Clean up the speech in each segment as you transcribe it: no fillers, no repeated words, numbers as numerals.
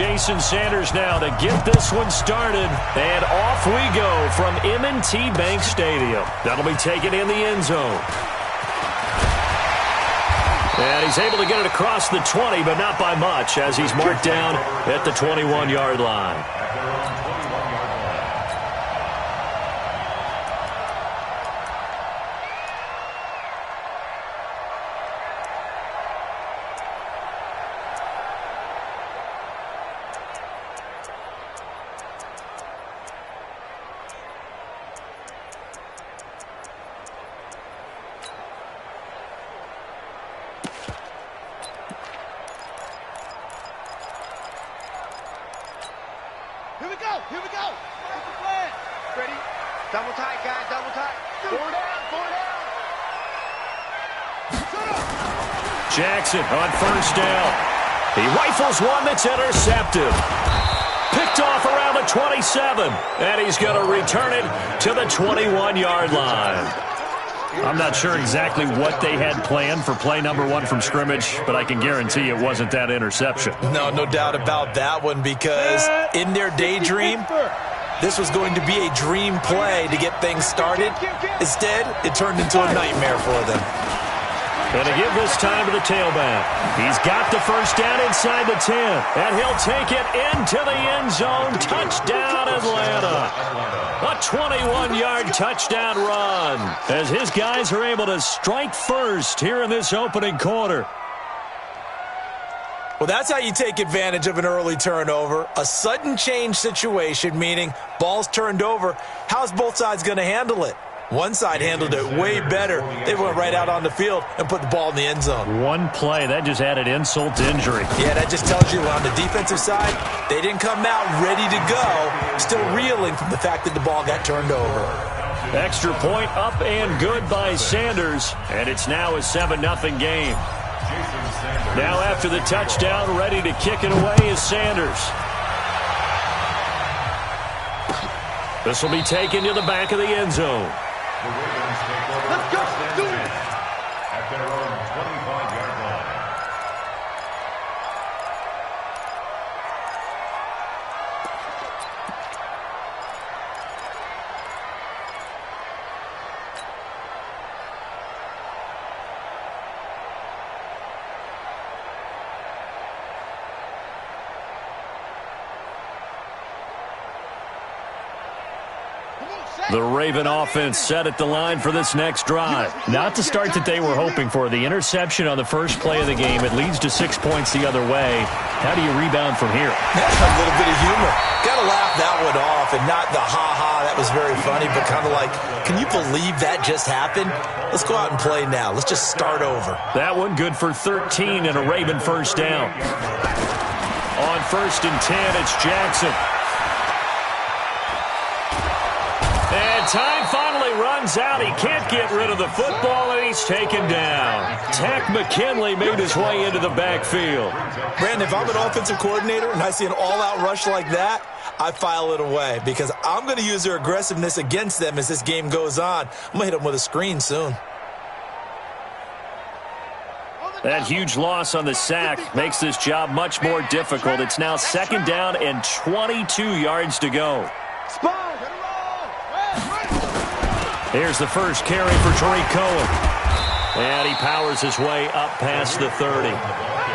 Jason Sanders now to get this one started. And off we go from M&T Bank Stadium. That'll be taken in the end zone. And he's able to get it across the 20, but not by much, as he's marked down at the 21-yard line. Here we go. What's the plan? Ready? Double tight, guys. Double tight. Four down. Jackson on first down. He rifles one that's intercepted. Picked off around the 27. And he's going to return it to the 21-yard line. I'm not sure exactly what they had planned for play number one from scrimmage, but I can guarantee it wasn't that interception. No doubt about that one, because in their daydream, this was going to be a dream play to get things started. Instead, it turned into a nightmare for them. And to give this time to the tailback. He's got the first down inside the 10, and he'll take it into the end zone. Touchdown, Atlanta. A 21-yard touchdown run as his guys are able to strike first here in this opening quarter. Well, that's how you take advantage of an early turnover. A sudden change situation, meaning ball's turned over. How's both sides going to handle it? One side handled it way better. They went right out on the field and put the ball in the end zone. One play, that just added insult to injury. Yeah, that just tells you on the defensive side, they didn't come out ready to go, still reeling from the fact that the ball got turned over. Extra point up and good by Sanders, and it's now a 7-0 game. Now after the touchdown, ready to kick it away is Sanders. This will be taken to the back of the end zone. Let's go. Do it. At their own 25-yard line. The Raven offense set at the line for this next drive. Not the start that they were hoping for. The interception on the first play of the game. It leads to 6 points the other way. How do you rebound from here? A little bit of humor. Got to laugh that one off, and not the ha-ha, that was very funny, but kind of like, can you believe that just happened? Let's go out and play now. Let's just start over. That one good for 13 and a Raven first down. On first and 10, it's Jackson. And time finally runs out. He can't get rid of the football, and he's taken down. Tack McKinley made his way into the backfield. Brandon, if I'm an offensive coordinator and I see an all-out rush like that, I file it away because I'm going to use their aggressiveness against them as this game goes on. I'm going to hit them with a screen soon. That huge loss on the sack makes this job much more difficult. It's now second down and 22 yards to go. Here's the first carry for Tariq Cohen. And he powers his way up past the 30.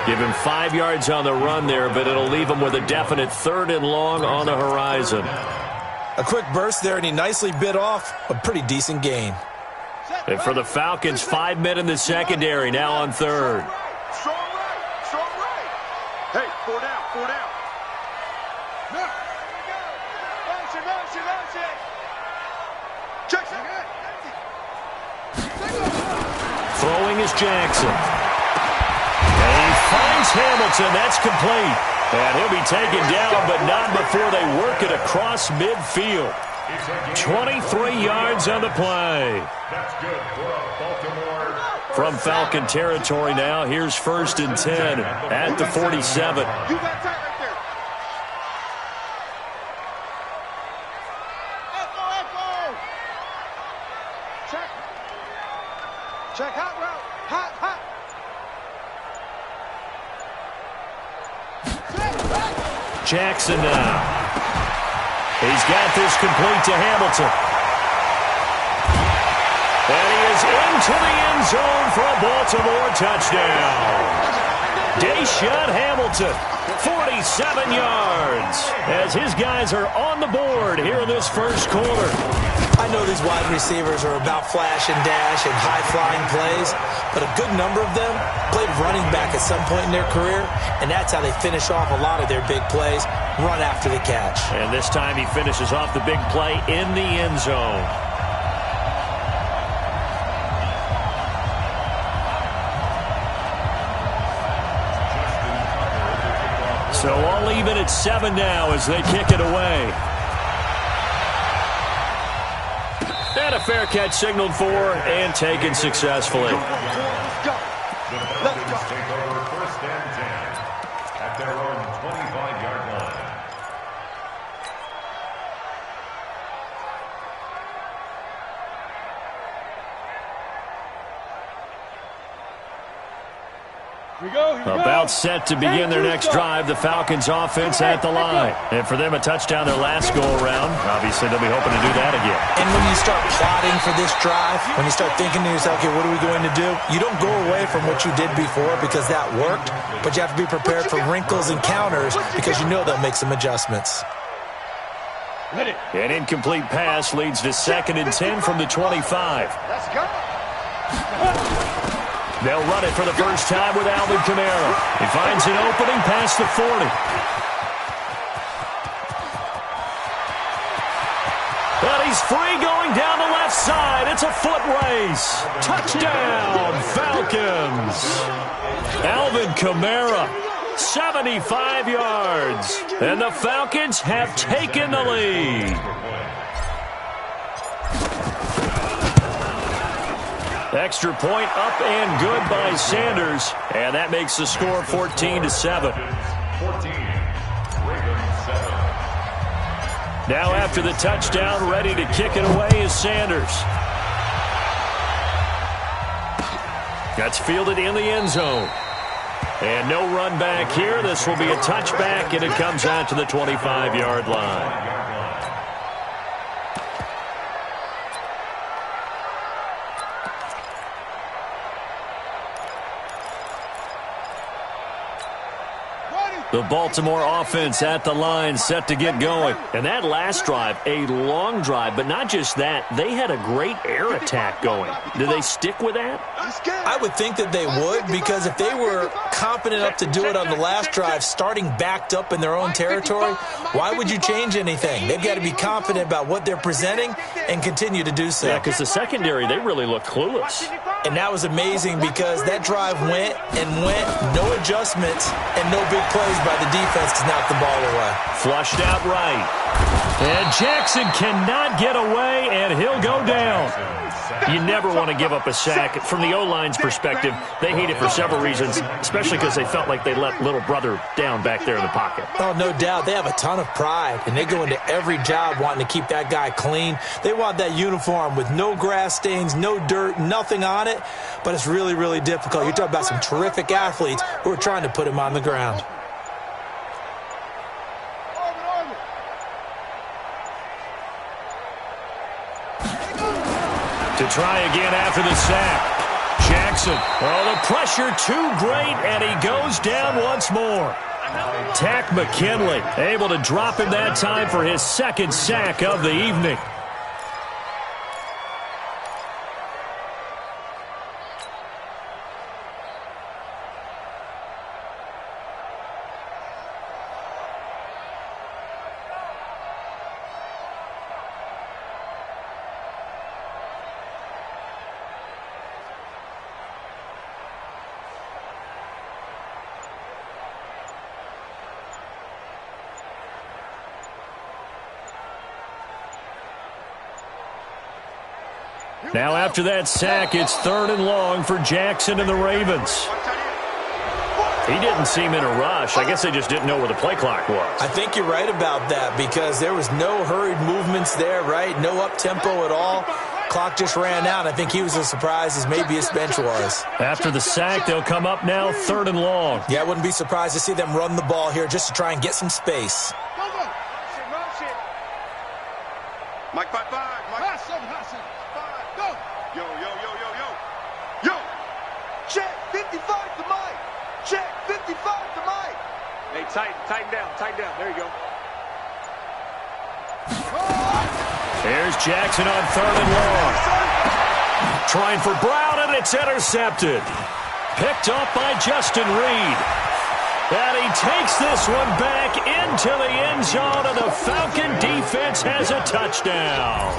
Give him 5 yards on the run there, but it'll leave him with a definite 3rd and long on the horizon. A quick burst there, and he nicely bit off a pretty decent gain. And for the Falcons, 5 men in the secondary, now on 3rd. Strong right. Hey, 4 down. No. Motion. Check. Throwing is Jackson. And he finds Hamilton. That's complete. And he'll be taken down, but not before they work it across midfield. 23 yards on the play. That's good for Baltimore. From Falcon territory now, here's first and 10 at the 47. You got tight right there. Echo. Check hot route. Hot. Jackson now. He's got this complete to Hamilton. And he is into the end zone for a Baltimore touchdown. Deshaun Hamilton, 47 yards, as his guys are on the board here in this first quarter. I know these wide receivers are about flash and dash and high-flying plays, but a good number of them played running back at some point in their career, and that's how they finish off a lot of their big plays, run after the catch. And this time he finishes off the big play in the end zone. So all even at 7 now as they kick it away. And a fair catch signaled for and taken successfully. The Falcons take over 1st and 10 at their own 25-yard line. About set to begin their next drive, the Falcons offense at the line. And for them, a touchdown their last go-around. Obviously, they'll be hoping to do that again. And when you start plotting for this drive, when you start thinking to yourself, okay, what are we going to do? You don't go away from what you did before because that worked, but you have to be prepared for wrinkles and counters because you know they'll make some adjustments. An incomplete pass leads to 2nd and 10 from the 25. Let's go. They'll run it for the first time with Alvin Kamara. He finds an opening past the 40. But he's free going down the left side. It's a foot race. Touchdown, Falcons. Alvin Kamara, 75 yards. And the Falcons have taken the lead. Extra point up and good by Sanders. And that makes the score 14-7. 14, Ravens 7. Now after the touchdown, ready to kick it away is Sanders. That's fielded in the end zone. And no run back here. This will be a touchback, and it comes out to the 25-yard line. The Baltimore offense at the line, set to get going. And that last drive, a long drive, but not just that. They had a great air attack going. Do they stick with that? I would think that they would, because if they were confident enough to do it on the last drive, starting backed up in their own territory, why would you change anything? They've got to be confident about what they're presenting and continue to do so. Yeah, because the secondary, they really look clueless. And that was amazing because that drive went and went, no adjustments and no big plays by the defense to knock the ball away. Flushed out right. And Jackson cannot get away, and he'll go down. You never want to give up a sack. From the O-line's perspective, they hate it for several reasons, especially because they felt like they let little brother down back there in the pocket. Oh, no doubt. They have a ton of pride, and they go into every job wanting to keep that guy clean. They want that uniform with no grass stains, no dirt, nothing on it, but it's really, really difficult. You're talking about some terrific athletes who are trying to put him on the ground. To try again after the sack. Jackson. Oh, the pressure too great, and he goes down once more. Tack McKinley able to drop him that time for his 2nd sack of the evening. Now after that sack, it's 3rd and long for Jackson and the Ravens. He didn't seem in a rush. I guess they just didn't know where the play clock was. I think you're right about that because there was no hurried movements there, right? No up-tempo at all. Clock just ran out. I think he was as surprised as maybe his bench was. After the sack, they'll come up now 3rd and long. Yeah, I wouldn't be surprised to see them run the ball here just to try and get some space. Go, go. Shit. Mike 5-5. Mike. Hassan. 5. Go. Yo. Yo. Check 55 to Mike. Check 55 to Mike. Hey, tighten down. There you go. Here's Jackson on 3rd and long. Trying for Brown, and it's intercepted. Picked off by Justin Reed. And he takes this one back into the end zone, and the Falcon defense has a touchdown.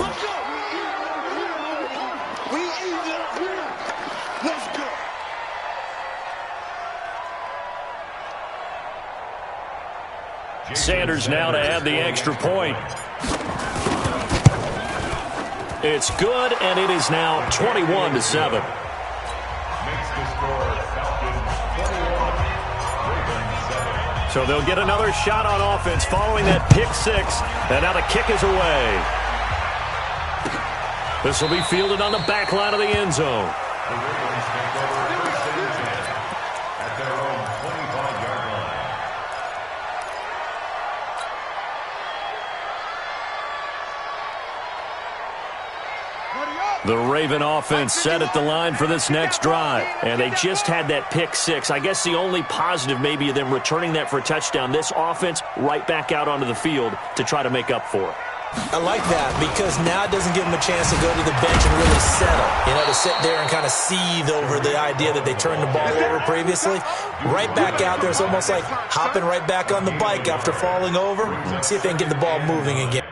Let's go. Sanders now to add the extra point. It's good, and it is now 21-7. Makes the score Falcons 21, Ravens 7. So they'll get another shot on offense following that pick six, and now the kick is away. This will be fielded on the back line of the end zone. The Ravens take over 1st and 10 at their own 25-yard line. The Raven offense set at the line for this next drive, and they just had that pick six. I guess the only positive maybe of them returning that for a touchdown. This offense right back out onto the field to try to make up for it. I like that because now it doesn't give them a chance to go to the bench and really settle. To sit there and kind of seethe over the idea that they turned the ball over previously. Right back out there. It's almost like hopping right back on the bike after falling over. See if they can get the ball moving again.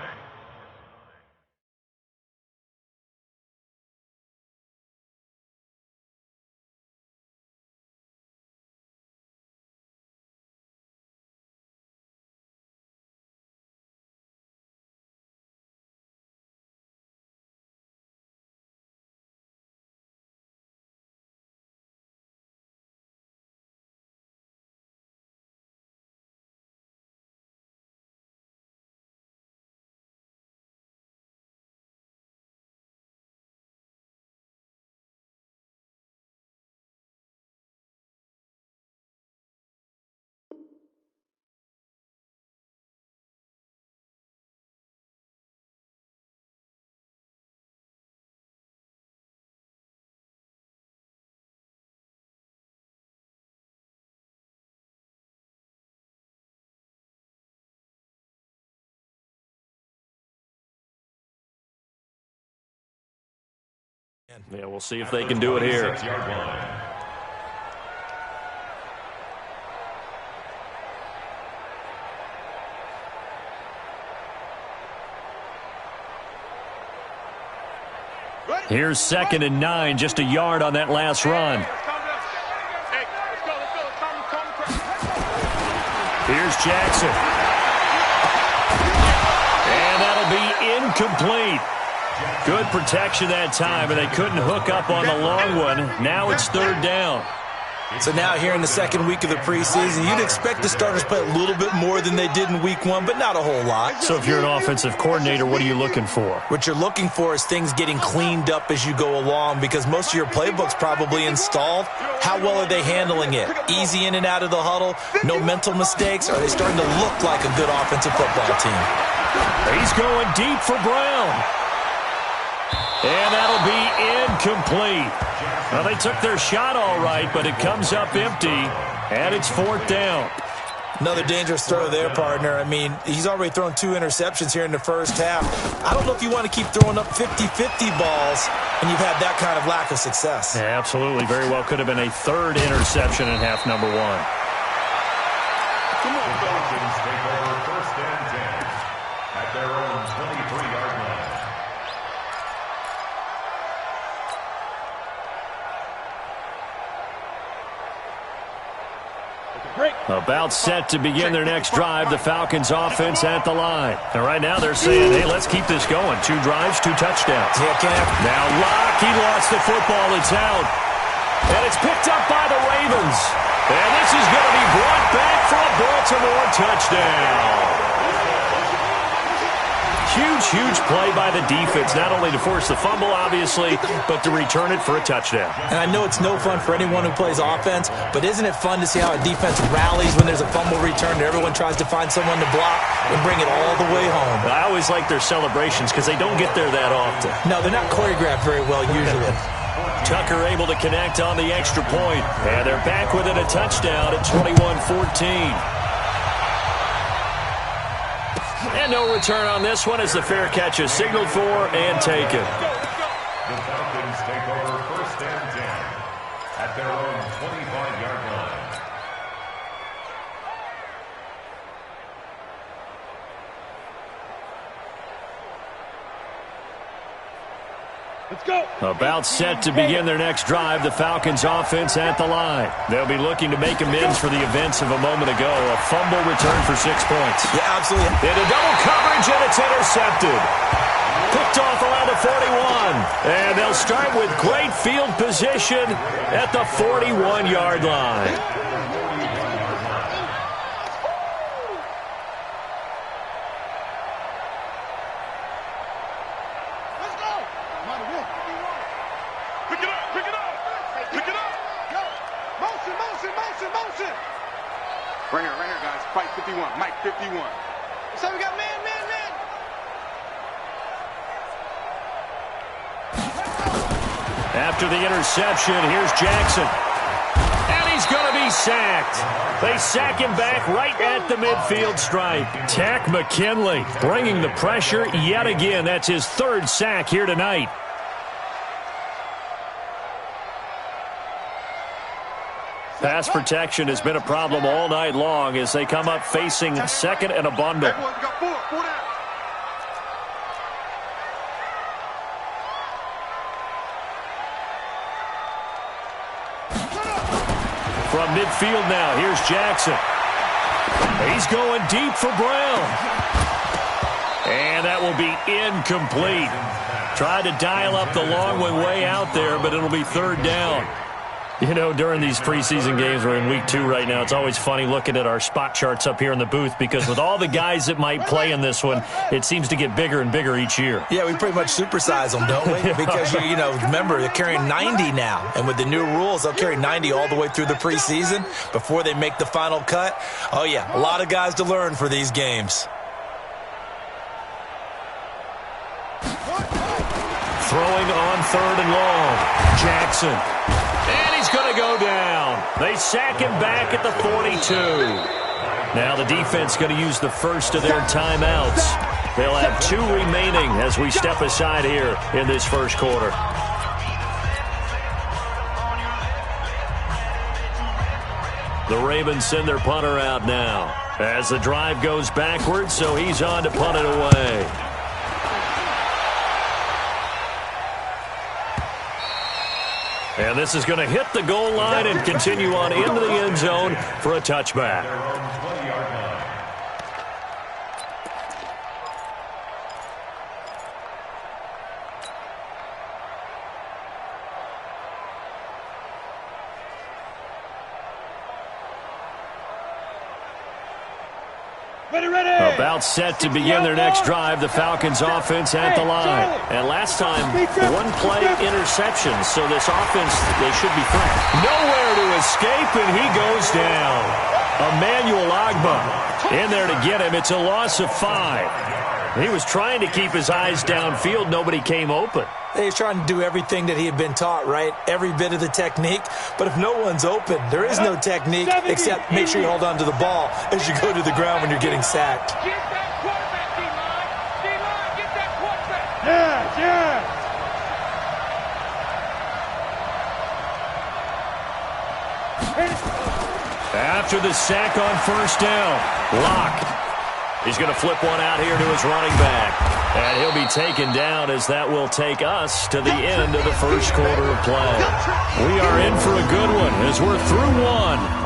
Yeah, we'll see if they can do it here. Here's 2nd and 9, just a yard on that last run. Here's Jackson. And that'll be incomplete. Good protection that time, and they couldn't hook up on the long one. Now it's 3rd down. So now here in the second week of the preseason, you'd expect the starters play a little bit more than they did in week 1, but not a whole lot. So if you're an offensive coordinator, what are you looking for? What you're looking for is things getting cleaned up as you go along because most of your playbook's probably installed. How well are they handling it? Easy in and out of the huddle? No mental mistakes? Are they starting to look like a good offensive football team? He's going deep for Brown. And that'll be incomplete. Well, they took their shot all right, but it comes up empty, and it's 4th down. Another dangerous throw there, partner. I mean, he's already thrown 2 interceptions here in the first half. I don't know if you want to keep throwing up 50-50 balls, and you've had that kind of lack of success. Yeah, absolutely. Very well could have been a 3rd interception in half number 1. The Falcons take over 1st and 10 at their own 23-yard line. About set to begin their next drive, the Falcons offense at the line. And right now they're saying, hey, let's keep this going. 2 drives, 2 touchdowns. Yeah, Cam. Now Locke, he lost the football. It's out. And it's picked up by the Ravens. And this is going to be brought back for a Baltimore touchdown. Huge huge play by the defense, not only to force the fumble, obviously, but to return it for a touchdown. And I know it's no fun for anyone who plays offense, but isn't it fun to see how a defense rallies when there's a fumble return and everyone tries to find someone to block and bring it all the way home? I always like their celebrations because they don't get there that often. No, they're not choreographed very well usually. Tucker able to connect on the extra point, and they're back within a touchdown at 21-14. And no return on this one as the fair catch is signaled for and taken. The Falcons take over 1st and 10 at their own 25-yard line. Let's go. About set to begin their next drive, the Falcons offense at the line. They'll be looking to make amends for the events of a moment ago. A fumble return for 6 points. Yeah, absolutely. Into double coverage, and it's intercepted. Picked off around the 41. And they'll start with great field position at the 41-yard line. Right here, guys. Fight 51. Mike 51. So we got man. After the interception, here's Jackson. And he's going to be sacked. They sack him back right at the midfield stripe. Tack McKinley bringing the pressure yet again. That's his 3rd sack here tonight. Pass protection has been a problem all night long as they come up facing 2nd and a bundle. Everyone's got 4 down. From midfield now, here's Jackson. He's going deep for Brown. And that will be incomplete. Tried to dial up the long way out there, but it'll be 3rd down. You know, during these preseason games, we're in week 2 right now, it's always funny looking at our spot charts up here in the booth because with all the guys that might play in this one, it seems to get bigger and bigger each year. Yeah, we pretty much supersize them, don't we? Because, you know, remember, they're carrying 90 now. And with the new rules, they'll carry 90 all the way through the preseason before they make the final cut. Oh, yeah, a lot of guys to learn for these games. Throwing on 3rd and long. Jackson. And he's going to go down. They sack him back at the 42. Now the defense going to use the first of their timeouts. They'll have 2 remaining as we step aside here in this first quarter. The Ravens send their punter out now as the drive goes backwards, so he's on to punt it away. And this is going to hit the goal line and continue on into the end zone for a touchback. About set to begin their next drive, the Falcons offense at the line. And last time, 1-play interception, so this offense, they should be fresh. Nowhere to escape, and he goes down. Emmanuel Agba in there to get him. It's a loss of 5. He was trying to keep his eyes downfield. Nobody came open. He's trying to do everything that he had been taught, right? Every bit of the technique. But if no one's open, there is no technique except make sure you hold on to the ball as you go to the ground when you're getting sacked. Get that quarterback, D-line. D-line, get that quarterback. Yeah. After the sack on 1st down, Locke. He's going to flip one out here to his running back. And he'll be taken down as that will take us to the end of the first quarter of play. We are in for a good one as we're through 1.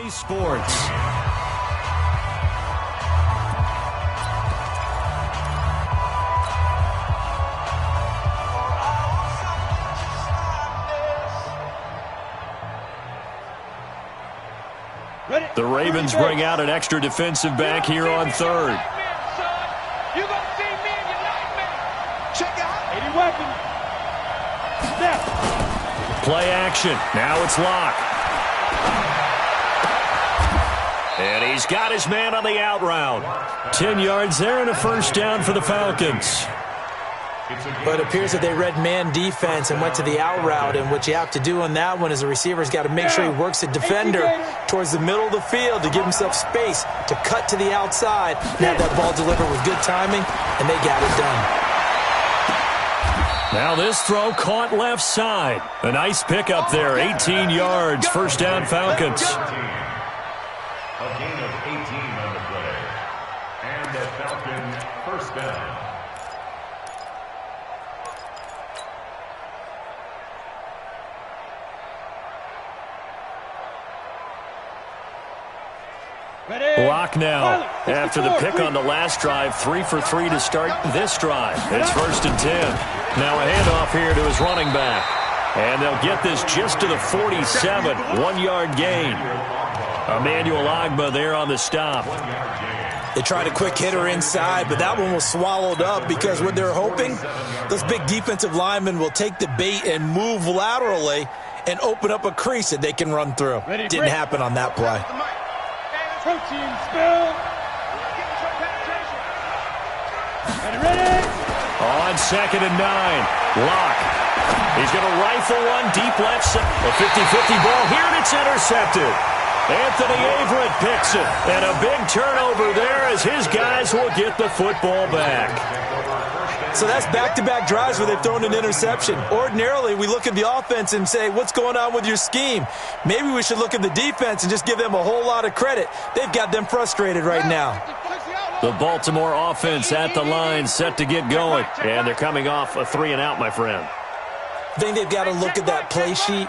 EA Sports. The Ravens bring out an extra defensive back here on third. You gonna see me in your nightmare. Check out. 80 weapons. Snap. Play action. Now it's Locke. And he's got his man on the out route. 10 yards there and a first down for the Falcons. But it appears that they read man defense and went to the out route, and what you have to do on that one is the receiver's got to make sure he works the defender towards the middle of the field to give himself space to cut to the outside and have that ball delivered with good timing, and they got it done. Now this throw caught left side. A nice pickup there, 18 yards, first down Falcons. A gain of 18 on the play. And the Falcon first down. Locke now. After the pick on the last drive, 3 for 3 to start this drive. It's first and 10. Now a handoff here to his running back. And they'll get this just to the 47. 1-yard gain. Emmanuel Ogbah there on the stop. They tried a quick hitter inside, but that one was swallowed up because what they're hoping, those big defensive linemen will take the bait and move laterally and open up a crease that they can run through. Didn't happen on that play. Protein spill. Ready. On second and 9, Locke. He's going to rifle one deep left side. A 50-50 ball here, and it's intercepted. Anthony Averett picks it. And a big turnover there as his guys will get the football back. So that's back-to-back drives where they've thrown an interception. Ordinarily, we look at the offense and say, what's going on with your scheme? Maybe we should look at the defense and just give them a whole lot of credit. They've got them frustrated right now. The Baltimore offense at the line, set to get going. And they're coming off a 3-and-out, my friend. I think they've got to look at that play sheet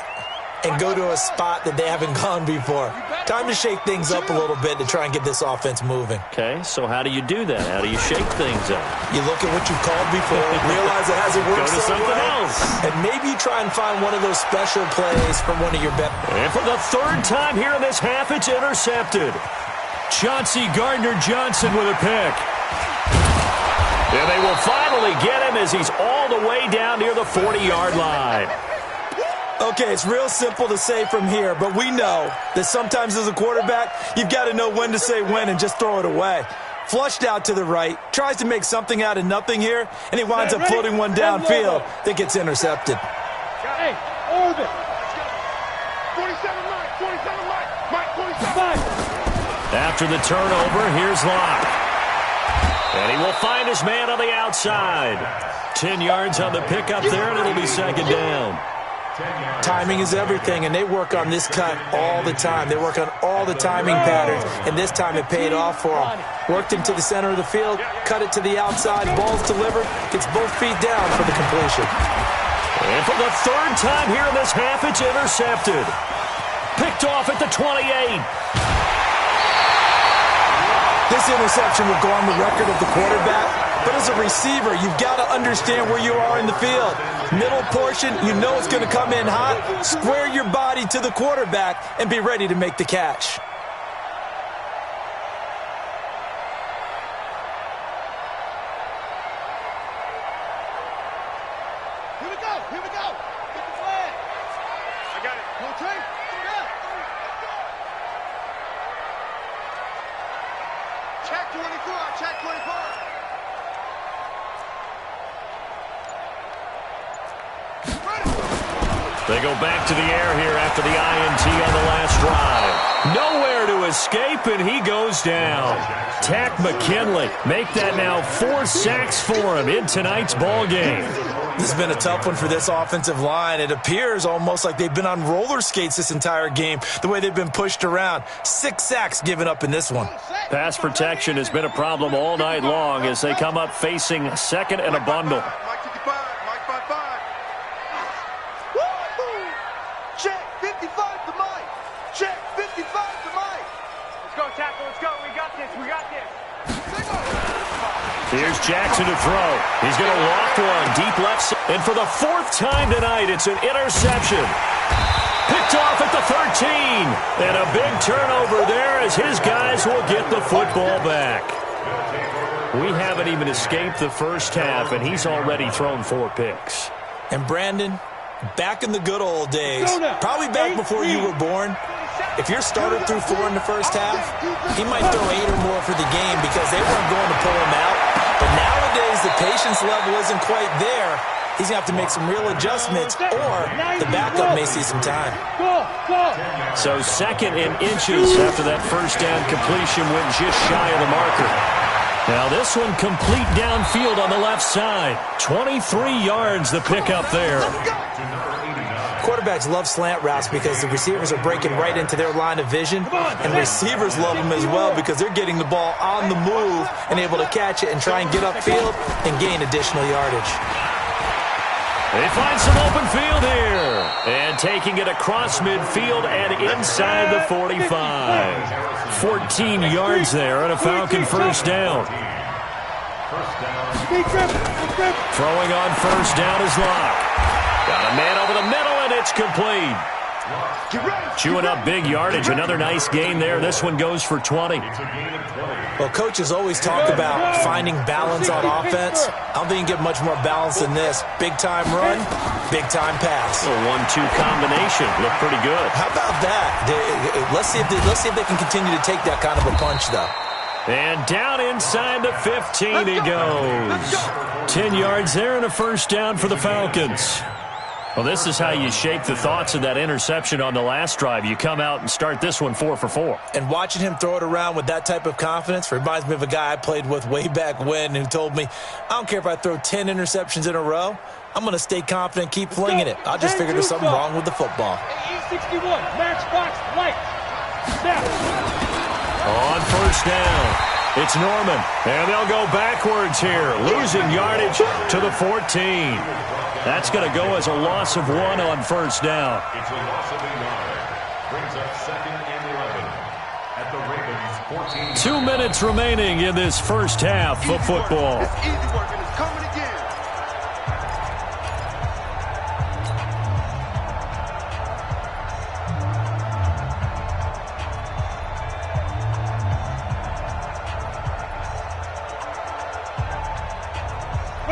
and go to a spot that they haven't gone before. Time to shake things up a little bit to try and get this offense moving. Okay, so how do you do that? How do you shake things up? You look at what you've called before, realize it hasn't worked Go to so something well, else. and maybe you try and find one of those special plays from one of your best. And for the third time here in this half, it's intercepted. Chauncey Gardner-Johnson with a pick. And they will finally get him as he's all the way down near the 40-yard line. Okay, it's real simple to say from here, but we know that sometimes as a quarterback, you've got to know when to say when and just throw it away. Flushed out to the right, tries to make something out of nothing here, and he winds up floating one downfield that gets intercepted. Hey, orbit. 47 Mike, 47. After the turnover, here's Locke. And he will find his man on the outside. 10 yards on the pickup there, and it'll be second down. Timing is everything, and they work on this cut all the time. They work on all the timing patterns, and this time it paid off for them. Worked him to the center of the field, cut it to the outside, ball's delivered, gets both feet down for the completion. And for the third time here in this half, it's intercepted. Picked off at the 28. This interception will go on the record of the quarterback. But as a receiver, you've got to understand where you are in the field. Middle portion, you know it's going to come in hot. Square your body to the quarterback and be ready to make the catch. Here we go. Get the flag. I got it. Go, Trey. Check 24. Check 24. They go back to the air here after the INT on the last drive. Nowhere to escape, and he goes down. Tack McKinley make that now 4 sacks for him in tonight's ball game. This has been a tough one for this offensive line. It appears almost like they've been on roller skates this entire game, the way they've been pushed around. 6 sacks given up in this one. Pass protection has been a problem all night long as they come up facing second and a bundle. Mike 55. Mike 55. Woo-hoo! Check 55 to Mike. Check 55 to Mike. tackle. Let's go. We got this. We got this. Here's Jackson to throw. He's going to walk one deep left side. And for the fourth time tonight, it's an interception. Picked off at the 13. And a big turnover there as his guys will get the football back. We haven't even escaped the first half, and he's already thrown 4 picks. And Brandon, back in the good old days, probably back before you were born, if your starter threw 4 in the first half, he might throw 8 or more for the game because they weren't going to pull him out. But nowadays, the patience level isn't quite there. He's going to have to make some real adjustments, or the backup may see some time. So 2nd in inches after that first down completion went just shy of the marker. Now this one complete downfield on the left side. 23 yards the pickup there. Quarterbacks love slant routes because the receivers are breaking right into their line of vision, and receivers love them as well because they're getting the ball on the move and able to catch it and try and get upfield and gain additional yardage. They find some open field here. And taking it across midfield and inside the 45. 14 yards there and a Falcon first down. Throwing on first down is Locke. Got a man over the middle, and it's complete. Chewing up big yardage. Another nice gain there. This one goes for 20. Well, coaches always talk about finding balance on offense. I don't think you can get much more balance than this. Big-time run, big-time pass. A 1-2 combination. Looked pretty good. How about that? Let's see if they can continue to take that kind of a punch, though. And down inside the 15 he goes. 10 yards there and a first down for the Falcons. Well, this is how you shake the thoughts of that interception on the last drive. You come out and start this one 4 for 4. And watching him throw it around with that type of confidence reminds me of a guy I played with way back when who told me, I don't care if I throw 10 interceptions in a row. I'm going to stay confident, keep flinging it. I just figured there's something wrong with the football. E61, matchbox, light. On first down, it's Norman. And they'll go backwards here, losing yardage to the 14. That's going to go as a loss of 1 on first down. It's a loss of 1 yard. Brings up 2nd and 11 at the Ravens' 14. 2 minutes remaining in this first half of football. It's easy work, and it's coming again.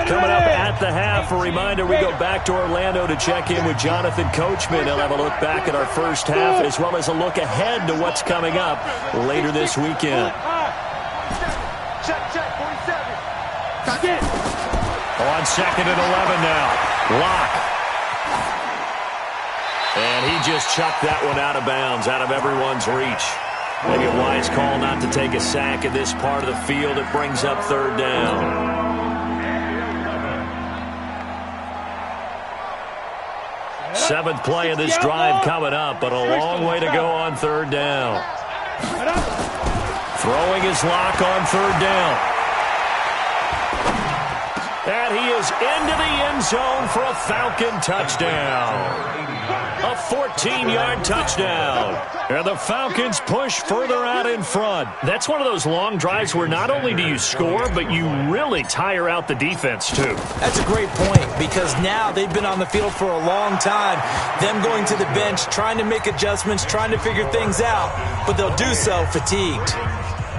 Coming up at the half, a reminder, we go back to Orlando to check in with Jonathan Coachman. He'll have a look back at our first half as well as a look ahead to what's coming up later this weekend. Check, 47. On 2nd and 11 now. Locke. And he just chucked that one out of bounds, out of everyone's reach. Maybe a wise call not to take a sack in this part of the field. It brings up 3rd down. 7th play of this drive coming up, but a long way to go on 3rd down. Throwing his Locke on 3rd down. And he is into the end zone for a Falcon touchdown. A 14-yard touchdown. And the Falcons push further out in front. That's one of those long drives where not only do you score, but you really tire out the defense, too. That's a great point because now they've been on the field for a long time. Them going to the bench, trying to make adjustments, trying to figure things out, but they'll do so fatigued.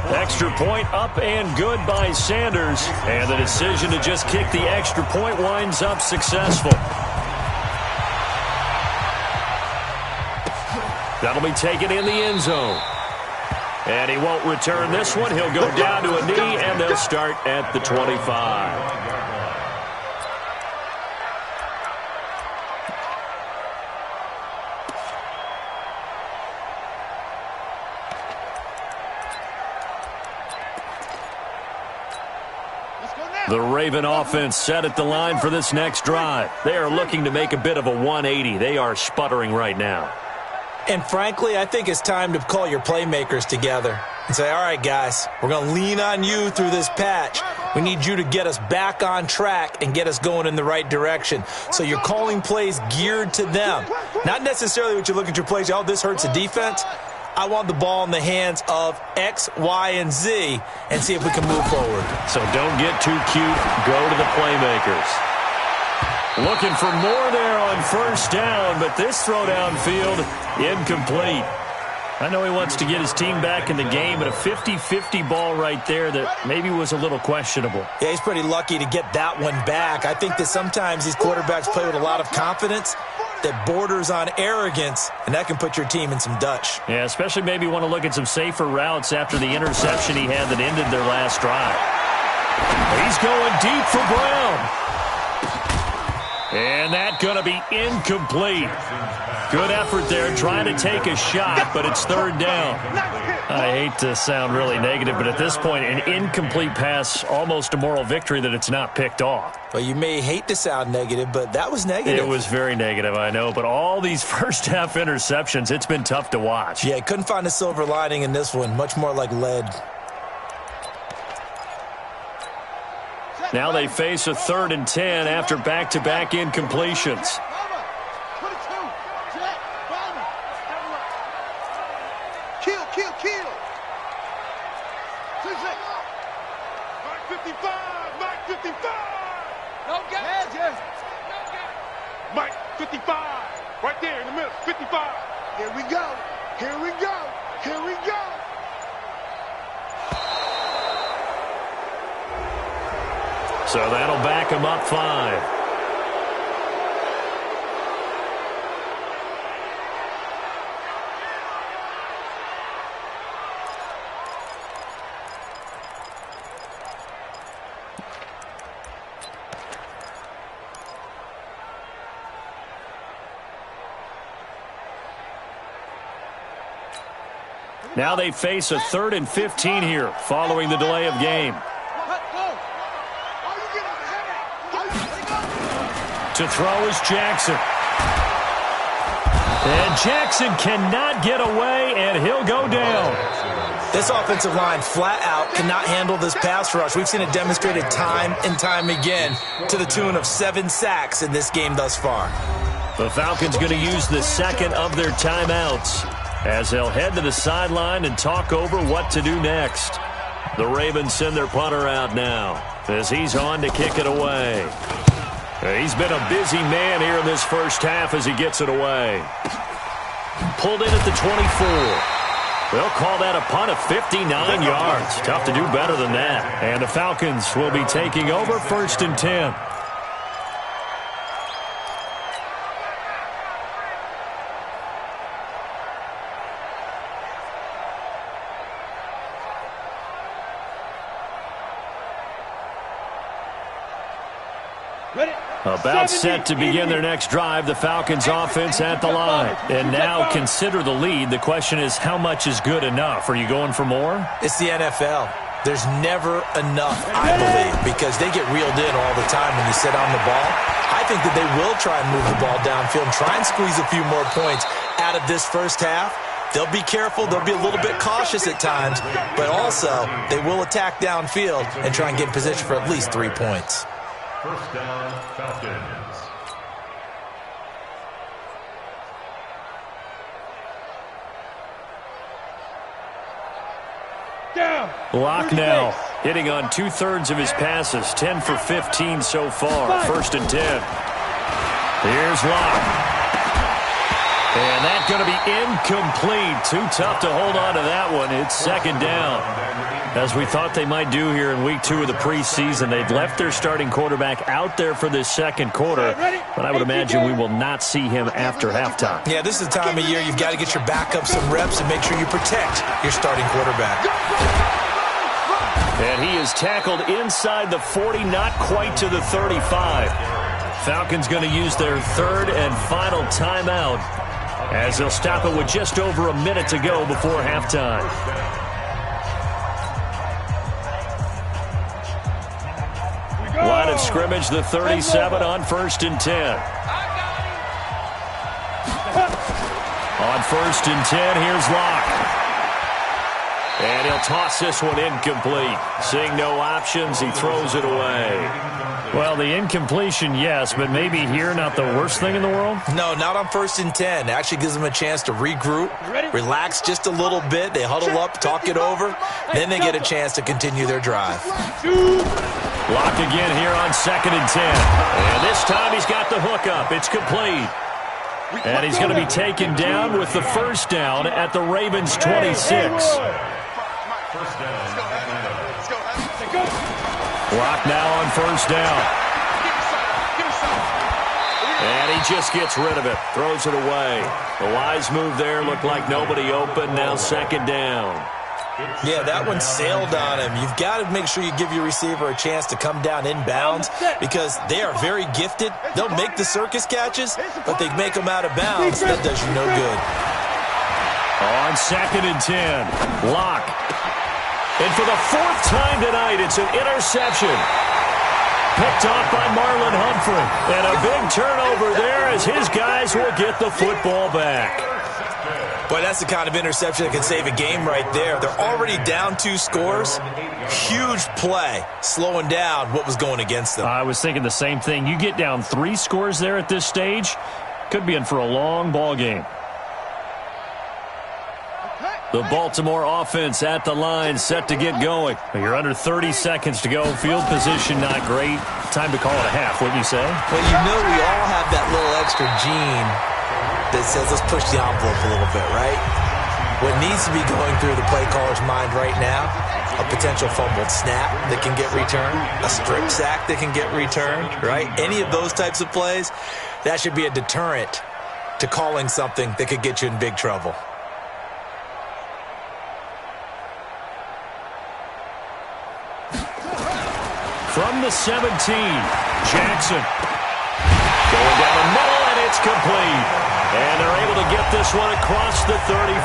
Extra point up and good by Sanders. And the decision to just kick the extra point winds up successful. That'll be taken in the end zone. And he won't return this one. He'll go down to a knee, and they'll start at the 25. The Raven offense set at the line for this next drive. They are looking to make a bit of a 180. They are sputtering right now. And frankly, I think it's time to call your playmakers together and say, all right, guys, we're going to lean on you through this patch. We need you to get us back on track and get us going in the right direction. So you're calling plays geared to them. Not necessarily what you look at your plays, oh, this hurts the defense. I want the ball in the hands of X, Y, and Z and see if we can move forward. So don't get too cute. Go to the playmakers. Looking for more there on first down, but this throw downfield incomplete. I know he wants to get his team back in the game, but a 50-50 ball right there that maybe was a little questionable. Yeah, he's pretty lucky to get that one back. I think that sometimes these quarterbacks play with a lot of confidence that borders on arrogance, and that can put your team in some Dutch. Yeah, especially maybe want to look at some safer routes after the interception he had that ended their last drive. He's going deep for Brown. And that's going to be incomplete. Good effort there trying to take a shot, but it's third down. I hate to sound really negative, but at this point, an incomplete pass, almost a moral victory that it's not picked off. Well, you may hate to sound negative, but that was negative. It was very negative, I know, but all these first-half interceptions, it's been tough to watch. Yeah, couldn't find a silver lining in this one, much more like lead. Now they face a 3rd and 10 after back-to-back incompletions. Kill. Mike 55. No gap. Mike 55. Right there in the middle. 55. Here we go. So that'll back him up 5. Now they face a 3rd and 15 here following the delay of game. To throw is Jackson. And Jackson cannot get away, and he'll go down. This offensive line flat out cannot handle this pass rush. We've seen it demonstrated time and time again to the tune of 7 sacks in this game thus far. The Falcons going to use the second of their timeouts as they'll head to the sideline and talk over what to do next. The Ravens send their punter out now as he's on to kick it away. He's been a busy man here in this first half as he gets it away. Pulled in at the 24. They'll call that a punt of 59 yards. Tough to do better than that. And the Falcons will be taking over 1st and 10. About set to begin their next drive, the Falcons offense at the line. And now consider the lead. The question is, how much is good enough? Are you going for more? It's the NFL. There's never enough, I believe, because they get reeled in all the time when you sit on the ball. I think that they will try and move the ball downfield and try and squeeze a few more points out of this first half. They'll be careful. They'll be a little bit cautious at times, but also they will attack downfield and try and get in position for at least 3 points. First down, Falcons. Lock now, hitting on 2/3 of his passes, 10 for 15 so far. 1st and 10. Here's Lock. And that's going to be incomplete. Too tough to hold on to that one. It's 2nd down. As we thought they might do here in week 2 of the preseason, they've left their starting quarterback out there for this 2nd quarter, but I would imagine we will not see him after halftime. Yeah, this is the time of year you've got to get your backup some reps and make sure you protect your starting quarterback. And he is tackled inside the 40, not quite to the 35. Falcons going to use their 3rd and final timeout as they'll stop it with just over a minute to go before halftime. Line of scrimmage, the 37 on 1st and 10. On 1st and 10, here's Locke. And he'll toss this one incomplete. Seeing no options, he throws it away. Well, the incompletion, yes, but maybe here not the worst thing in the world? No, not on 1st and 10. It actually gives them a chance to regroup, relax just a little bit. They huddle up, talk it over. Then they get a chance to continue their drive. Lock again here on 2nd and 10. And this time he's got the hook up. It's complete. And he's going to be taken down with the first down at the Ravens' 26. Clock now on 1st down. And he just gets rid of it. Throws it away. The wise move there. Looked like nobody open. Now 2nd down. Yeah, that one sailed on him. You've got to make sure you give your receiver a chance to come down inbounds because they are very gifted. They'll make the circus catches, but they make them out of bounds. That does you no good. On 2nd and 10, Lock. And for the 4th time tonight, it's an interception. Picked off by Marlon Humphrey. And a big turnover there as his guys will get the football back. Boy, that's the kind of interception that can save a game right there. They're already down 2 scores. Huge play, slowing down what was going against them. I was thinking the same thing. You get down 3 scores there at this stage, could be in for a long ball game. The Baltimore offense at the line, set to get going. You're under 30 seconds to go. Field position not great. Time to call it a half, wouldn't you say? Well, you know we all have that little extra gene that says let's push the envelope a little bit, right? What needs to be going through the play caller's mind right now, a potential fumbled snap that can get returned, a strip sack that can get returned, right? Any of those types of plays, that should be a deterrent to calling something that could get you in big trouble. From the 17, Jackson. Going down the middle, and it's complete. And they're able to get this one across the 35.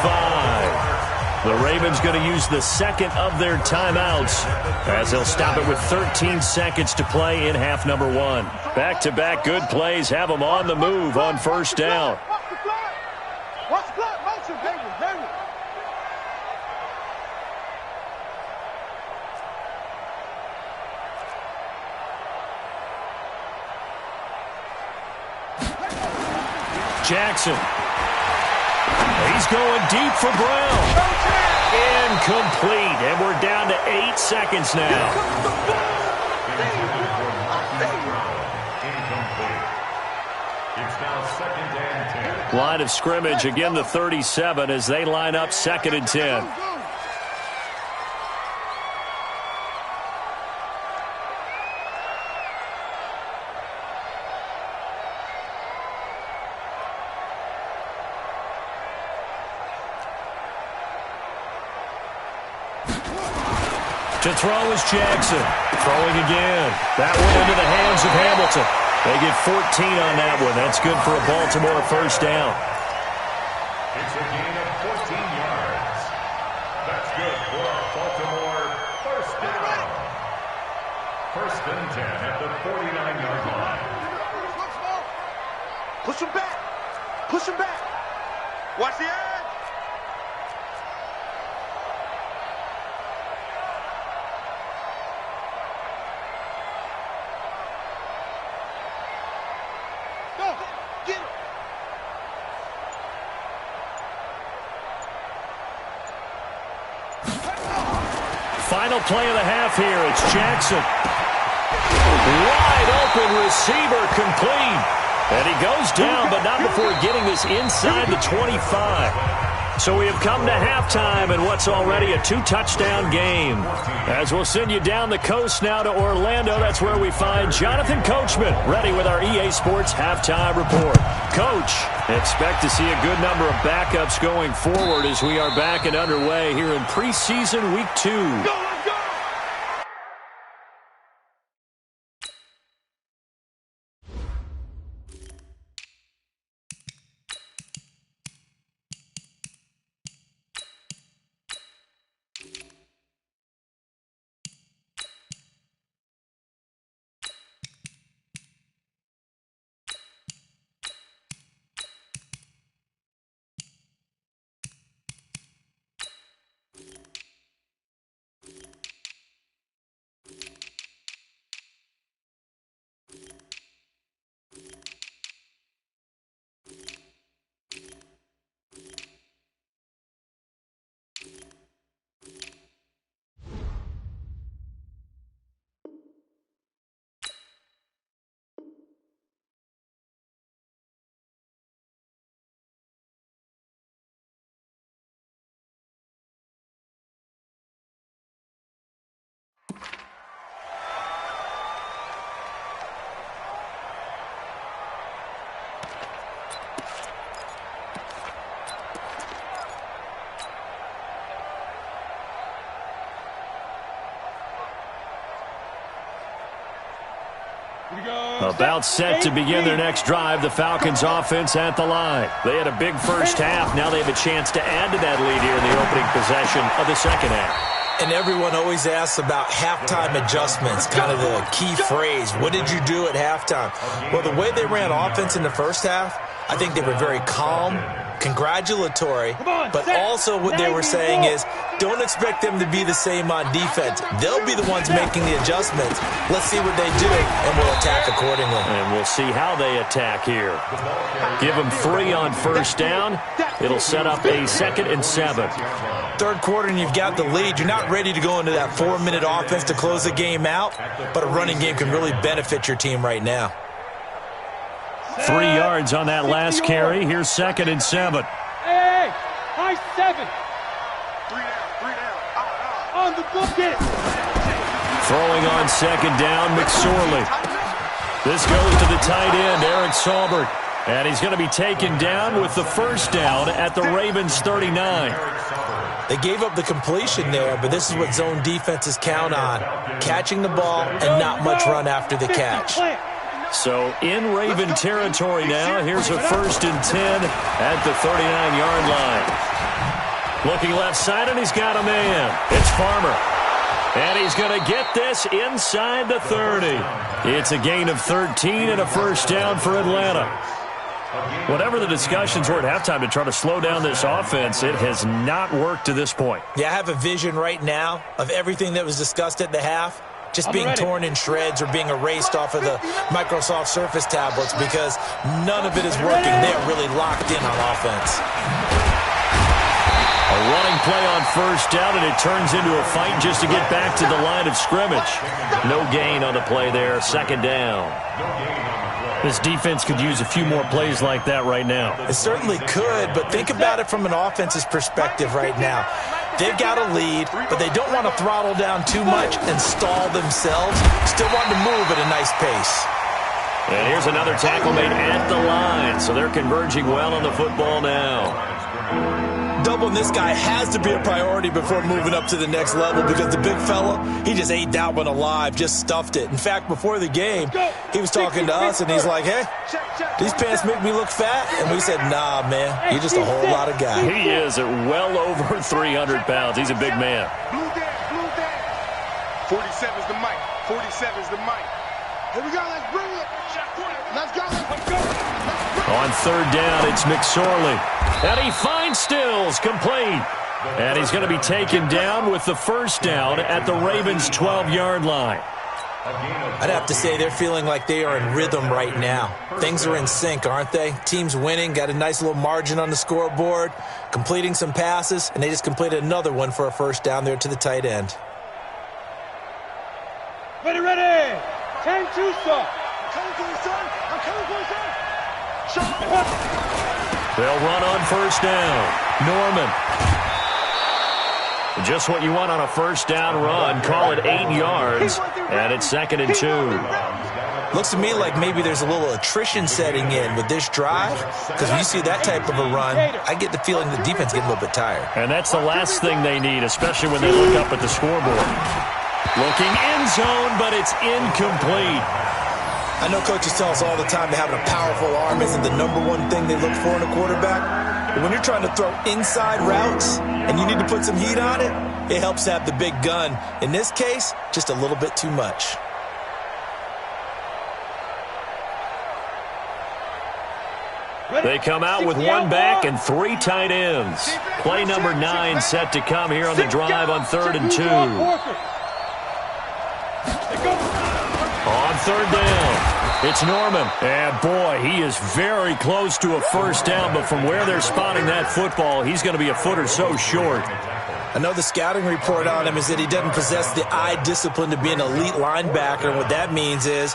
The Ravens going to use the second of their timeouts as they'll stop it with 13 seconds to play in half number 1. Back-to-back good plays have them on the move on 1st down. Watch the clock. Motion, baby. Jackson. He's going deep for Brown. Incomplete. And we're down to 8 seconds now. It's now 2nd and 10. Line of scrimmage, again the 37 as they line up 2nd and 10. To throw is Jackson. Throwing again. That one into the hands of Hamilton. They get 14 on that one. That's good for a Baltimore 1st down. It's a gain of 14 yards. That's good for a Baltimore 1st down. 1st and 10 at the 49-yard line. Push him back. Push him back. Watch the edge. Final play of the half here. It's Jackson. Wide open receiver, complete. And he goes down, but not before getting this inside the 25. So we have come to halftime in what's already a 2-touchdown game. As we'll send you down the coast now to Orlando, that's where we find Jonathan Coachman ready with our EA Sports halftime report. Coach, expect to see a good number of backups going forward as we are back and underway here in preseason week 2. About set to begin their next drive, the Falcons offense at the line. They had a big first half. Now they have a chance to add to that lead here in the opening possession of the second half. And everyone always asks about halftime adjustments, kind of the key phrase. What did you do at halftime? Well, the way they ran offense in the first half, I think they were very calm, congratulatory, but also what they were saying is don't expect them to be the same on defense. They'll be the ones making the adjustments. Let's see what they do, and we'll attack accordingly. And we'll see how they attack here. Give them 3 on first down. It'll set up a 2nd and 7. Third quarter, and you've got the lead. You're not ready to go into that 4-minute offense to close the game out, but a running game can really benefit your team right now. 3 yards on that last carry. Here's 2nd and 7. Hey, high 7. 3 down. On the book it. Throwing on 2nd down, McSorley. This goes to the tight end, Eric Saubert. And he's going to be taken down with the first down at the Ravens 39. They gave up the completion there, but this is what zone defenses count on, catching the ball and not much run after the catch. So in Raven territory now, here's a 1st and 10 at the 39-yard line. Looking left side, and he's got a man. It's Farmer. And he's going to get this inside the 30. It's a gain of 13 and a first down for Atlanta. Whatever the discussions were at halftime to try to slow down this offense, it has not worked to this point. Yeah, I have a vision right now of everything that was discussed at the half just being torn in shreds or being erased off of the Microsoft Surface tablets because none of it is working. They're really locked in on offense. A running play on first down, and it turns into a fight just to get back to the line of scrimmage. No gain on the play there, 2nd down. This defense could use a few more plays like that right now. It certainly could, but think about it from an offense's perspective right now. They've got a lead, but they don't want to throttle down too much and stall themselves. Still want to move at a nice pace. And here's another tackle made at the line, so they're converging well on the football now. Doubling this guy has to be a priority before moving up to the next level because the big fella, he just ate that one alive, just stuffed it. In fact, before the game, he was talking to us, and he's like, hey, these pants make me look fat. And we said, nah, man, you're just a whole lot of guy. He is at well over 300 pounds. He's a big man. Blue down. 47's the mic. 47's the mic. Here we go. Let's bring it. Let's go. On 3rd down, it's McSorley. And he finds Stills, complete. And he's going to be taken down with the first down at the Ravens' 12-yard line. I'd have to say they're feeling like they are in rhythm right now. Things are in sync, aren't they? Team's winning, got a nice little margin on the scoreboard, completing some passes, and they just completed another one for a first down there to the tight end. Ready. 10-2, son. I'm coming for you, son. They'll run on first down. Norman. Just what you want on a first down run. Call it 8 yards. And it's 2nd and 2. Looks to me like maybe there's a little attrition setting in with this drive. Because when you see that type of a run, I get the feeling the defense getting a little bit tired. And that's the last thing they need, especially when they look up at the scoreboard. Looking end zone, but it's incomplete. I know coaches tell us all the time that having a powerful arm isn't the #1 thing they look for in a quarterback. But when you're trying to throw inside routes and you need to put some heat on it, it helps to have the big gun. In this case, just a little bit too much. They come out with 1 back and 3 tight ends. Play number 9 set to come here on the drive on 3rd and 2. On 3rd down, it's Norman. And boy, he is very close to a first down, but from where they're spotting that football, he's going to be a foot or so short. I know the scouting report on him is that he doesn't possess the eye discipline to be an elite linebacker, and what that means is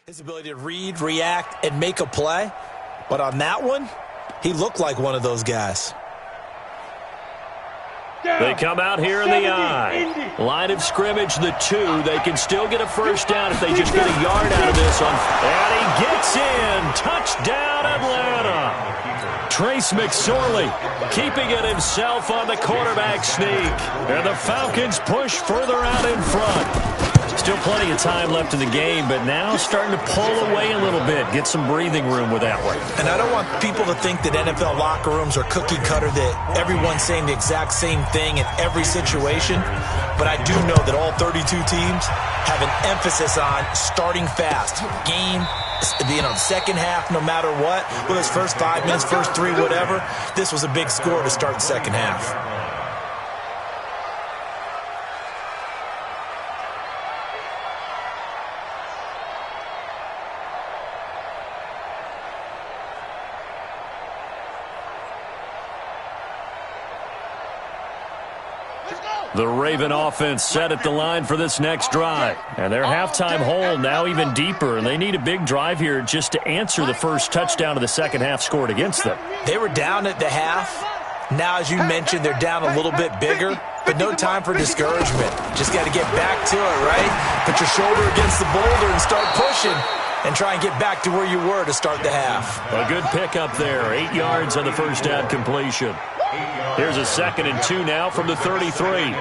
His ability to read, react, and make a play. But on that one, he looked like one of those guys. They come out here in the I. Line of scrimmage, the 2. They can still get a first down if they just get a yard out of this. And he gets in. Touchdown, Atlanta. Trace McSorley keeping it himself on the quarterback sneak. And the Falcons push further out in front. Still plenty of time left in the game, but now starting to pull away a little bit, get some breathing room with that one. And I don't want people to think that NFL locker rooms are cookie cutter, that everyone's saying the exact same thing in every situation. But I do know that all 32 teams have an emphasis on starting fast. Game, second half, no matter what. Whether it's first 5 minutes, first 3, whatever. This was a big score to start the second half. The Raven offense set at the line for this next drive. And their halftime hole now even deeper. And they need a big drive here just to answer the first touchdown of the second half scored against them. They were down at the half. Now, as you mentioned, they're down a little bit bigger. But no time for discouragement. Just got to get back to it, right? Put your shoulder against the boulder and start pushing. And try and get back to where you were to start the half. A good pickup there. 8 yards on the first down completion. Here's a 2nd and 2 now from the 33.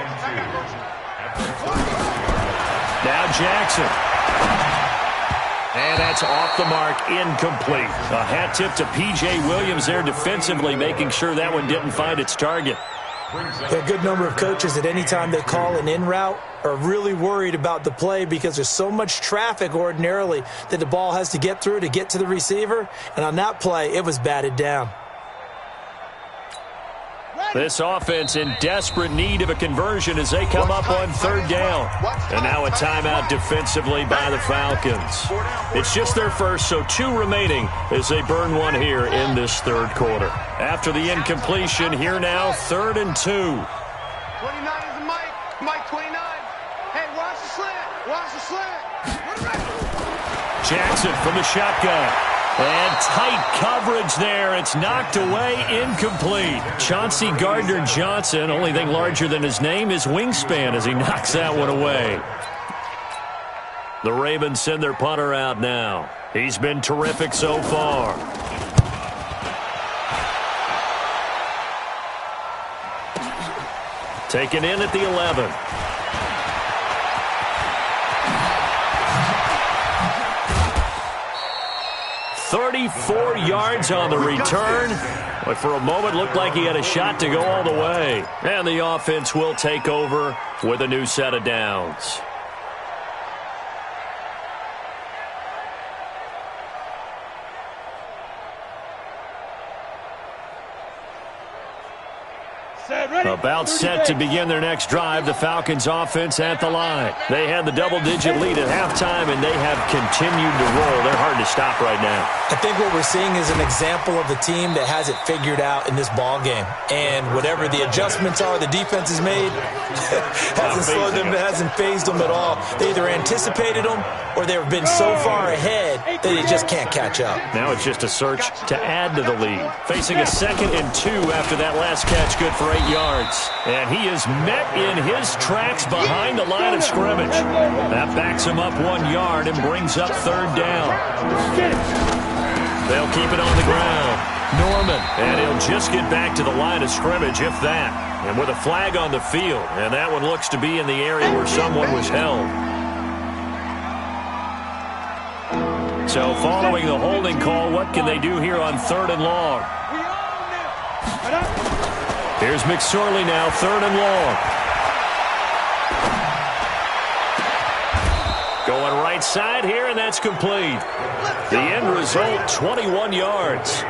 Now Jackson. And that's off the mark, incomplete. A hat tip to P.J. Williams there defensively, making sure that one didn't find its target. There are a good number of coaches at any time they call an in route are really worried about the play because there's so much traffic ordinarily that the ball has to get through to get to the receiver. And on that play, it was batted down. This offense in desperate need of a conversion as they come up on 3rd down. And now a timeout defensively by the Falcons. It's just their first, so 2 remaining as they burn one here in this 3rd quarter. After the incompletion, here now 3rd and 2. 29 is the Mike. Mike 29. Hey, watch the slant. Watch the slant. Jackson from the shotgun. And tight coverage there. It's knocked away, incomplete. Chauncey Gardner-Johnson, only thing larger than his name is wingspan as he knocks that one away. The Ravens send their punter out now. He's been terrific so far. Taken in at the 11. 34 yards on the return. But for a moment, looked like he had a shot to go all the way. And the offense will take over with a new set of downs. About set to begin their next drive. The Falcons offense at the line. They had the double-digit lead at halftime, and they have continued to roll. They're hard to stop right now. I think what we're seeing is an example of the team that has it figured out in this ball game. And whatever the adjustments are the defense has made hasn't slowed them, hasn't phased them at all. They either anticipated them or they've been so far ahead that they just can't catch up. Now it's just a search to add to the lead. Facing a 2nd and 2 after that last catch, good for 8 yards. And he is met in his tracks behind the line of scrimmage. That backs him up 1 yard and brings up 3rd down. They'll keep it on the ground. Norman, and he'll just get back to the line of scrimmage, if that. And with a flag on the field, and that one looks to be in the area where someone was held. So following the holding call, what can they do here on 3rd and long? Here's McSorley now, 3rd and long. Going right side here, and that's complete. The end result, 21 yards.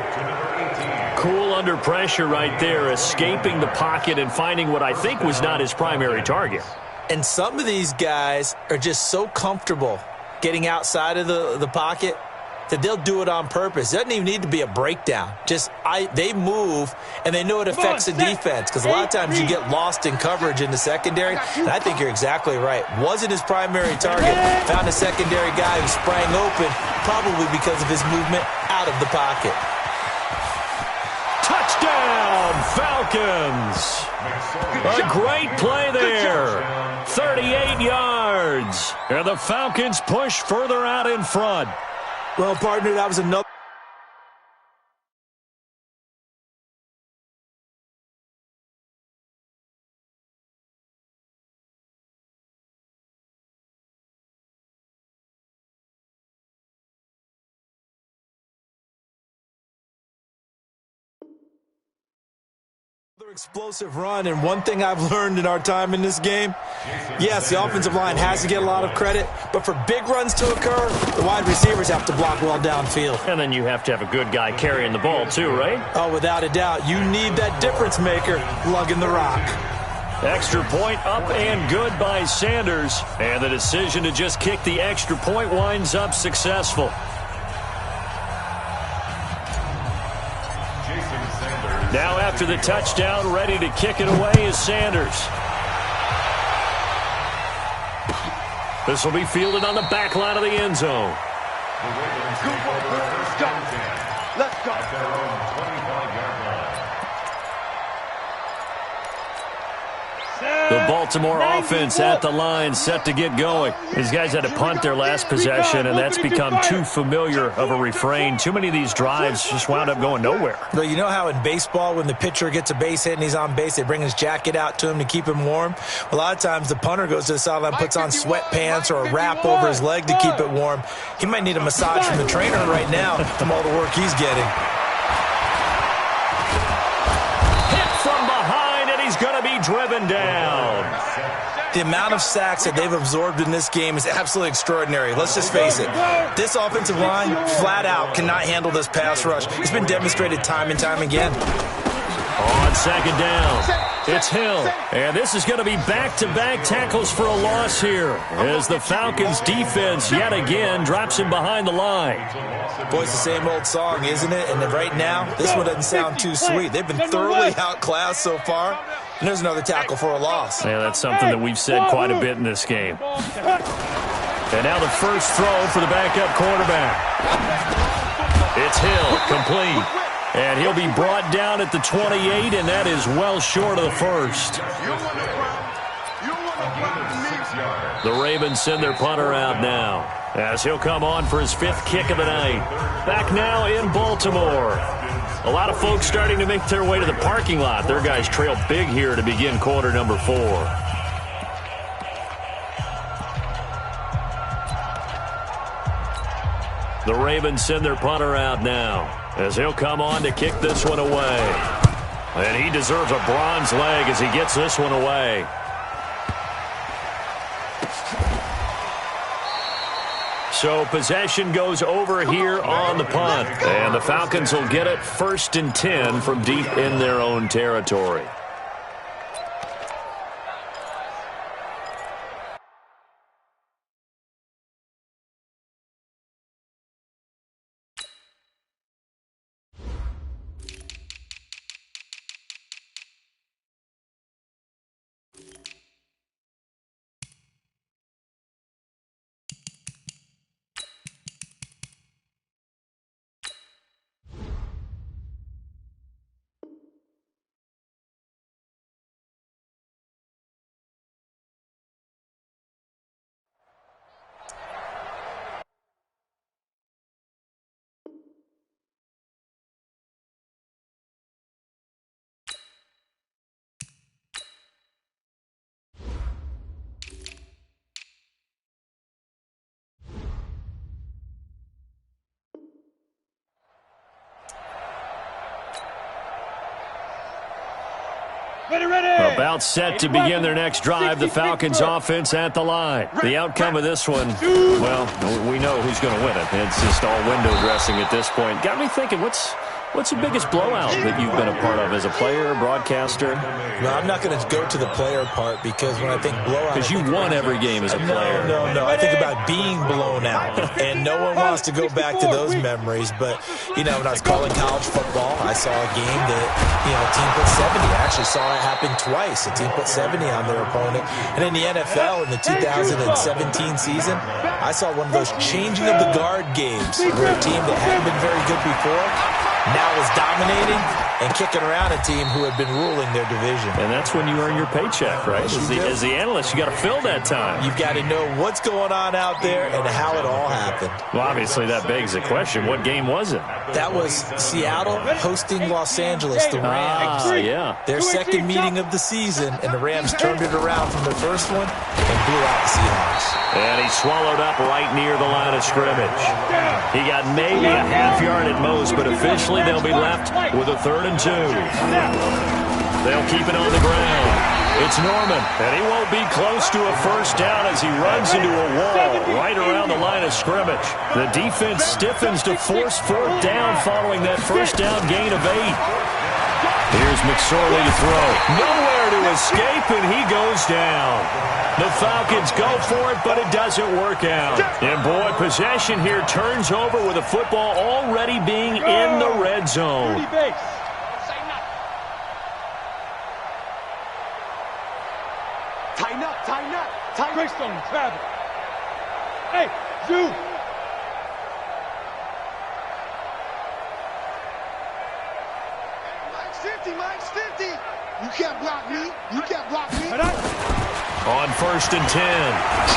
Cool under pressure right there, escaping the pocket and finding what I think was not his primary target. And some of these guys are just so comfortable getting outside of the pocket that they'll do it on purpose. It doesn't even need to be a breakdown. They move, and they know it affects the defense, because a lot of times you get lost in coverage in the secondary, and I think you're exactly right. Wasn't his primary target. Found a secondary guy who sprang open, probably because of his movement out of the pocket. Touchdown, Falcons! A great play there. 38 yards. And the Falcons push further out in front. Well, partner, that was another explosive run, and one thing I've learned in our time in this game, yes, the offensive line has to get a lot of credit, but for big runs to occur, the wide receivers have to block well downfield. And then you have to have a good guy carrying the ball too, right? Oh, without a doubt. You need that difference maker lugging the rock. Extra point up and good by Sanders. And the decision to just kick the extra point winds up successful. Now after the touchdown, ready to kick it away is Sanders. This will be fielded on the back line of the end zone. Let's go. The Baltimore offense at the line, set to get going. These guys had to punt their last possession, and that's become too familiar of a refrain. Too many of these drives just wound up going nowhere. But you know how in baseball, when the pitcher gets a base hit and he's on base, they bring his jacket out to him to keep him warm? A lot of times the punter goes to the sideline, puts on sweatpants or a wrap over his leg to keep it warm. He might need a massage from the trainer right now from all the work he's getting. Going to be driven down. The amount of sacks that they've absorbed in this game is absolutely extraordinary. Let's just face it. This offensive line, flat out, cannot handle this pass rush. It's been demonstrated time and time again. On second down, it's Hill. And this is going to be back-to-back tackles for a loss here, as the Falcons defense yet again drops him behind the line. Boy, it's the same old song, isn't it? And right now, this one doesn't sound too sweet. They've been thoroughly outclassed so far. And there's another tackle for a loss. Yeah, that's something that we've said quite a bit in this game. And now the first throw for the backup quarterback. It's Hill, complete. And he'll be brought down at the 28, and that is well short of the first. The Ravens send their punter out now, as he'll come on for his fifth kick of the night. Back now in Baltimore. A lot of folks starting to make their way to the parking lot. Their guys trail big here to begin quarter number 4. The Ravens send their punter out now, as he'll come on to kick this one away. And he deserves a bronze leg as he gets this one away. So possession goes over here on the punt. And the Falcons will get it 1st and 10 from deep in their own territory. About set to begin their next drive, the Falcons offense at the line. The outcome of this one, well, we know who's going to win it. It's just all window dressing at this point. Got me thinking, what's What's the biggest blowout that you've been a part of as a player, broadcaster? No, I'm not going to go to the player part because when I think blowout... Because you won every game as a player. No. I think about being blown out. And no one wants to go back to those memories. But, you know, when I was calling college football, I saw a game that, you know, a team put 70. I actually saw it happen twice. A team put 70 on their opponent. And in the NFL, in the 2017 season, I saw one of those changing of the guard games where a team that hadn't been very good before now was dominating and kicking around a team who had been ruling their division. And that's when you earn your paycheck, right? As the analyst, you got to fill that time. You've got to know what's going on out there and how it all happened. Well, obviously, that begs the question, what game was it? That was Seattle hosting Los Angeles, the Rams. Yeah. Their second meeting of the season, and the Rams turned it around from their first one and blew out the Seahawks. And he swallowed up right near the line of scrimmage. He got maybe a half yard at most, but officially they'll be left with a 3rd and 2. They'll keep it on the ground. It's Norman, and he won't be close to a first down as he runs into a wall right around the line of scrimmage. The defense stiffens to force 4th down following that first down gain of 8. Here's McSorley to throw. Nowhere to escape, and he goes down. The Falcons go for it, but it doesn't work out. And, boy, possession here turns over with the football already being in the red zone. Tighten up. Greystone, travel. Hey, Zoo. Mike's 50. You can't block me. On 1st and 10,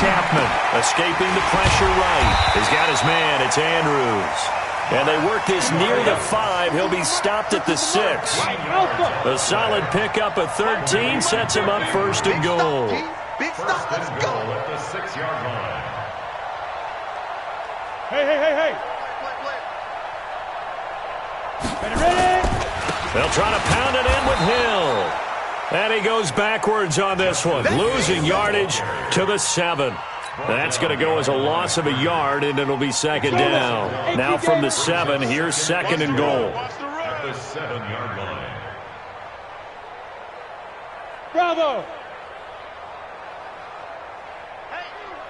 Chapman escaping the pressure right. He's got his man. It's Andrews. And they work this near the 5. He'll be stopped at the 6. A solid pickup of 13 sets him up 1st and goal. Big stop. Let's go. At the 6-yard line. Hey. Ready? They'll try to pound it in with Hill. And he goes backwards on this one, losing yardage to the 7. That's going to go as a loss of a yard, and it'll be 2nd down. Now from the 7, here's 2nd and goal. At the 7-yard line. Bravo.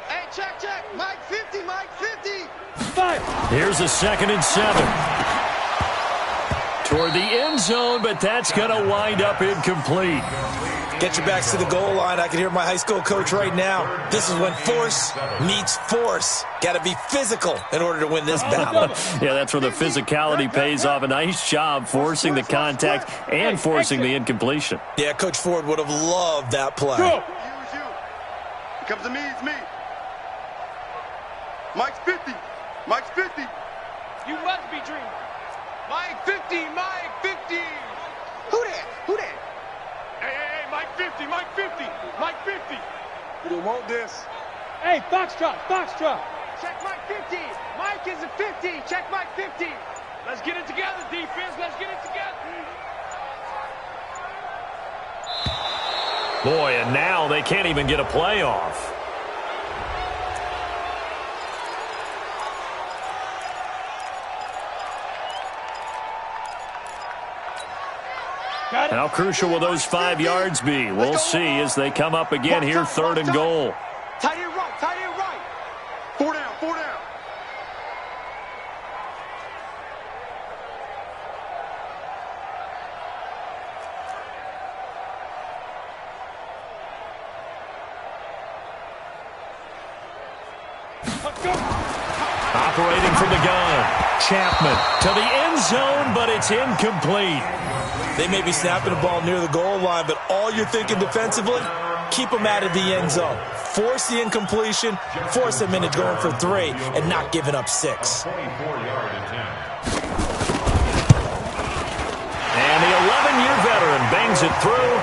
Hey, check. Mike 50. 5. Here's a 2nd and 7. Toward the end zone, but that's going to wind up incomplete. Get your backs to the goal line. I can hear my high school coach right now. This is when force meets force. Got to be physical in order to win this battle. Yeah, that's where the physicality pays off. A nice job forcing the contact and forcing the incompletion. Yeah, Coach Ford would have loved that play. Go. You. It comes to me. It's me. Mike's 50. You must be dreaming. Mike 50. Who that? Hey, Mike 50. You don't want this. Hey, Foxtrot. Check Mike 50. Mike is a 50. Check Mike 50. Let's get it together, defense. Let's get it together. Boy, and now they can't even get a play off. How crucial will those 5 yards be? We'll see as they come up again here, 3rd and goal. Tight end right. 4 down. Operating from the gun. Chapman to the end zone, but it's incomplete. They may be snapping the ball near the goal line, but all you're thinking defensively, keep them out of the end zone. Force the incompletion, force them into going for 3, and not giving up 6. 24-yard attempt. And the 11-year veteran bangs it through,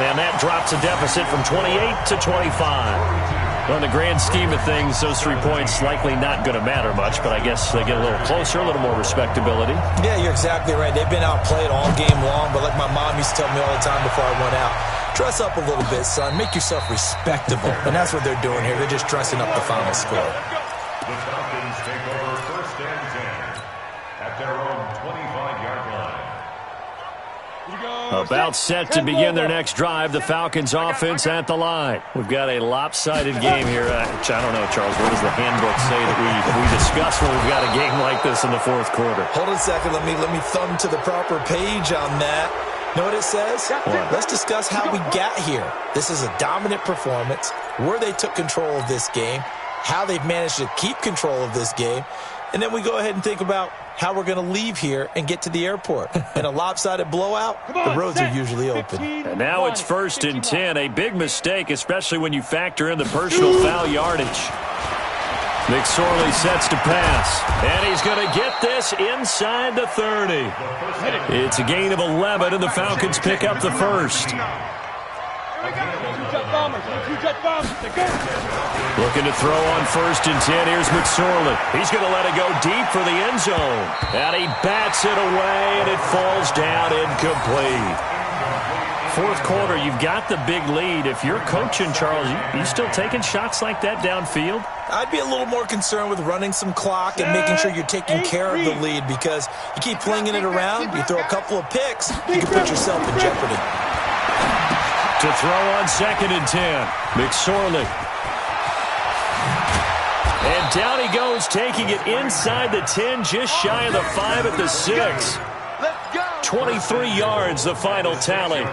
and that drops a deficit from 28 to 25. Well, in the grand scheme of things, those 3 points likely not going to matter much, but I guess they get a little closer, a little more respectability. Yeah, you're exactly right. They've been outplayed all game long, but like my mom used to tell me all the time before I went out, dress up a little bit, son. Make yourself respectable. And that's what they're doing here. They're just dressing up the final score. The Falcons take over 1st and 10 at their own 25-yard line. About set to begin their next drive, the Falcons offense at the line. We've got a lopsided game here. Which I don't know, Charles, what does the handbook say that we discuss when we've got a game like this in the fourth quarter? Hold on a second. Let me thumb to the proper page on that. Know what it says? Let's discuss how we got here. This is a dominant performance, where they took control of this game, how they've managed to keep control of this game, and then we go ahead and think about how we're going to leave here and get to the airport. In a lopsided blowout, the roads are usually open. And now it's 1st and 10. A big mistake, especially when you factor in the personal foul yardage. McSorley sets to pass, and he's going to get this inside the 30. It's a gain of 11, and the Falcons pick up the first. Looking to throw on 1st and 10. Here's McSorley. He's going to let it go deep for the end zone. And he bats it away, and it falls down incomplete. Fourth quarter, you've got the big lead. If you're coaching, Charles, you still taking shots like that downfield? I'd be a little more concerned with running some clock and making sure you're taking care of the lead, because you keep flinging it around, you throw a couple of picks, you can put yourself in jeopardy. To throw on 2nd and 10, McSorley. And down he goes, taking it inside the 10, just shy of the 5 at the 6. 23 yards, the final tally.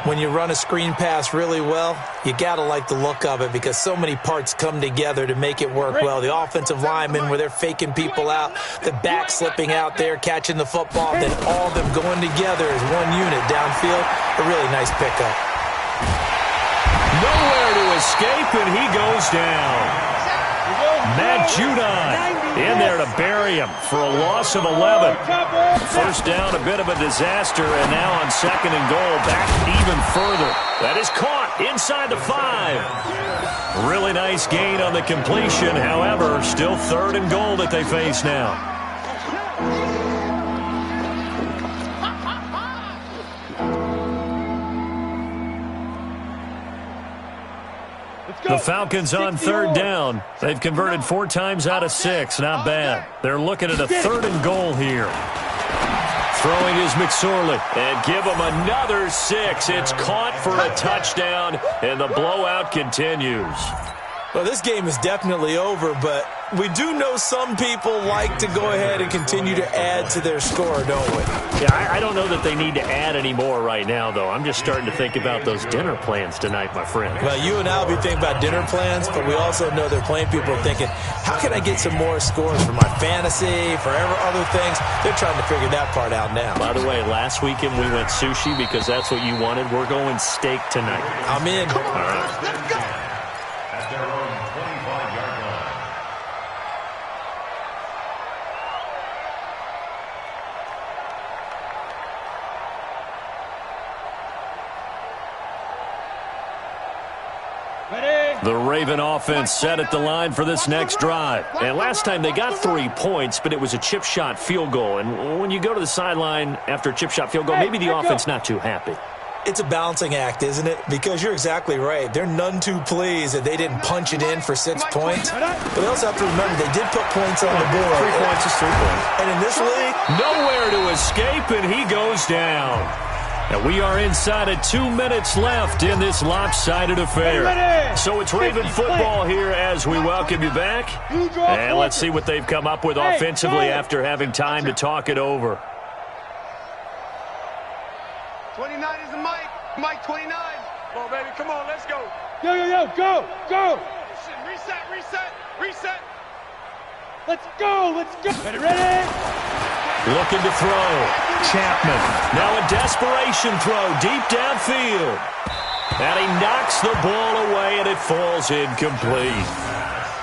When you run a screen pass really well, you got to like the look of it, because so many parts come together to make it work well. The offensive linemen, where they're faking people out, the back slipping out there, catching the football, then all of them going together as one unit downfield. A really nice pickup. Nowhere to escape, and he goes down. Matt Judon in there to bury him for a loss of 11. First down, a bit of a disaster, and now on 2nd and goal, back even further. That is caught inside the 5. Really nice gain on the completion. However, still 3rd and goal that they face now. The Falcons on 3rd down. They've converted 4 times out of 6. Not bad. They're looking at a 3rd and goal here. Throwing is McSorley. And give him another 6. It's caught for a touchdown, and the blowout continues. Well, this game is definitely over, but we do know some people like to go ahead and continue to add to their score, don't we? Yeah, I don't know that they need to add any more right now, though. I'm just starting to think about those dinner plans tonight, my friend. Well, you and I will be thinking about dinner plans, but we also know they're playing people are thinking, how can I get some more scores for my fantasy, for other things? They're trying to figure that part out now. By the way, last weekend we went sushi because that's what you wanted. We're going steak tonight. I'm in. All right. Let's go. At their own 25-yard line. The Raven offense set at the line for this next drive. And last time they got 3 points, but it was a chip shot field goal. And when you go to the sideline after a chip shot field goal, maybe the offense not too happy. It's a balancing act, isn't it? Because you're exactly right. They're none too pleased that they didn't punch it in for 6 points. But they also have to remember they did put points on the board. 3 points is 3 points. And in this league, nowhere to escape, and he goes down. And we are inside of 2 minutes left in this lopsided affair. So it's Raven football here as we welcome you back. And let's see what they've come up with offensively after having time to talk it over. 29 is the Mike. Mike 29. Come on, baby. Come on, let's go. Yo, go, go. Reset. Let's go. Ready? Looking to throw. Chapman. Now a desperation throw deep downfield. And he knocks the ball away, and it falls incomplete.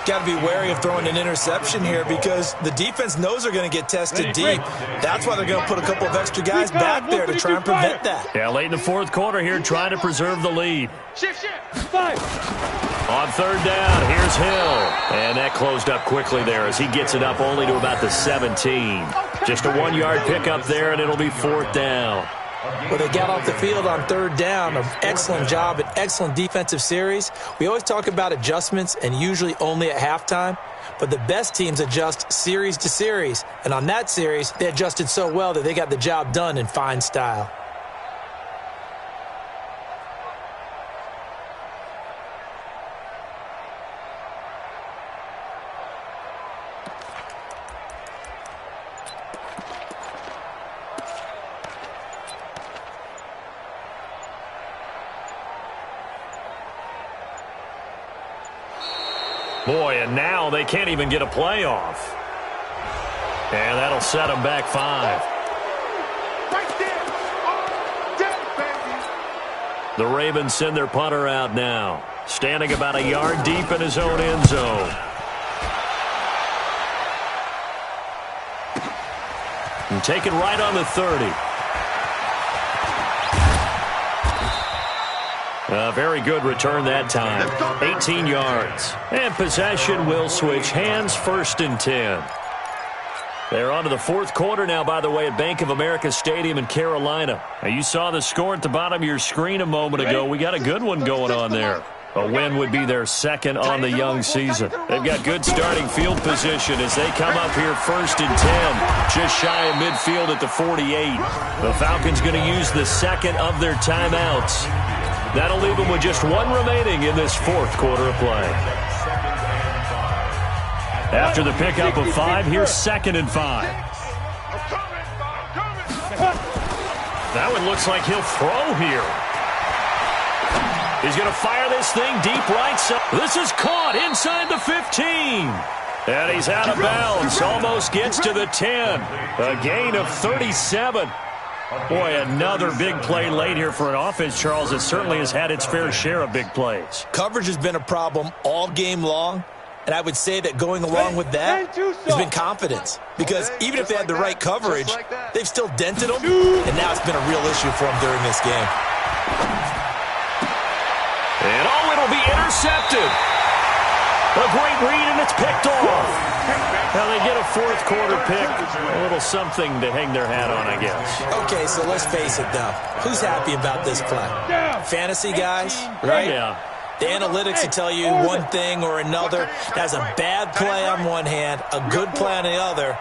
got to be wary of throwing an interception here because the defense knows they're going to get tested deep. That's why they're going to put a couple of extra guys back there to try and prevent that. Yeah, late in the fourth quarter here, trying to preserve the lead. Shift. On third down, here's Hill. And that closed up quickly there as he gets it up only to about the 17. Just a 1-yard pickup there, and it'll be fourth down. Well, they got off the field on third down. An excellent job, an excellent defensive series. We always talk about adjustments and usually only at halftime. But the best teams adjust series to series. And on that series, they adjusted so well that they got the job done in fine style. Boy, and now they can't even get a playoff. And that'll set them back 5. Right there. Oh, dead, baby. The Ravens send their punter out now, standing about a yard deep in his own end zone. And taken right on the 30. A very good return that time. 18 yards. And possession will switch hands, 1st and 10. They're on to the 4th quarter now, by the way, at Bank of America Stadium in Carolina. Now, you saw the score at the bottom of your screen a moment ago. We got a good one going on there. A win would be their 2nd on the young season. They've got good starting field position as they come up here 1st and 10, just shy of midfield at the 48. The Falcons going to use the 2nd of their timeouts. That'll leave them with just 1 remaining in this 4th quarter of play. After the pickup of 5, here's 2nd and 5. That one looks like he'll throw here. He's going to fire this thing deep right side. This is caught inside the 15. And he's out of bounds. Almost gets to the 10. A gain of 37. Boy, another big play late here for an offense, Charles, that certainly has had its fair share of big plays. Coverage has been a problem all game long. And I would say that going along with that has been confidence. Because even if they had the right coverage, they've still dented them. And now it's been a real issue for them during this game. And oh, it'll be intercepted. A great read, and it's picked off. Now they get a 4th quarter pick. A little something to hang their hat on, I guess. Okay, so let's face it, though. Who's happy about this play? Fantasy guys, right? Yeah. The analytics will tell you one thing or another. That's a bad play on one hand, a good play on the other,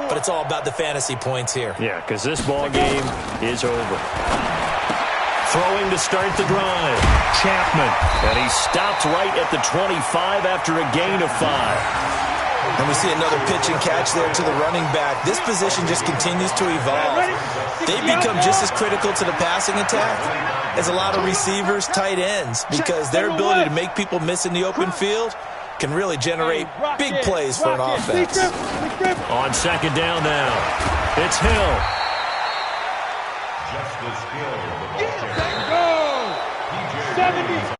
but it's all about the fantasy points here. Yeah, because this ball game is over. Throwing to start the drive. Chapman. And he stopped right at the 25 after a gain of 5. And we see another pitch and catch there to the running back. This position just continues to evolve. They become just as critical to the passing attack as a lot of receivers, tight ends, because their ability to make people miss in the open field can really generate big plays for an offense. On 2nd down now, it's Hill. Just as Hill. Go! 70.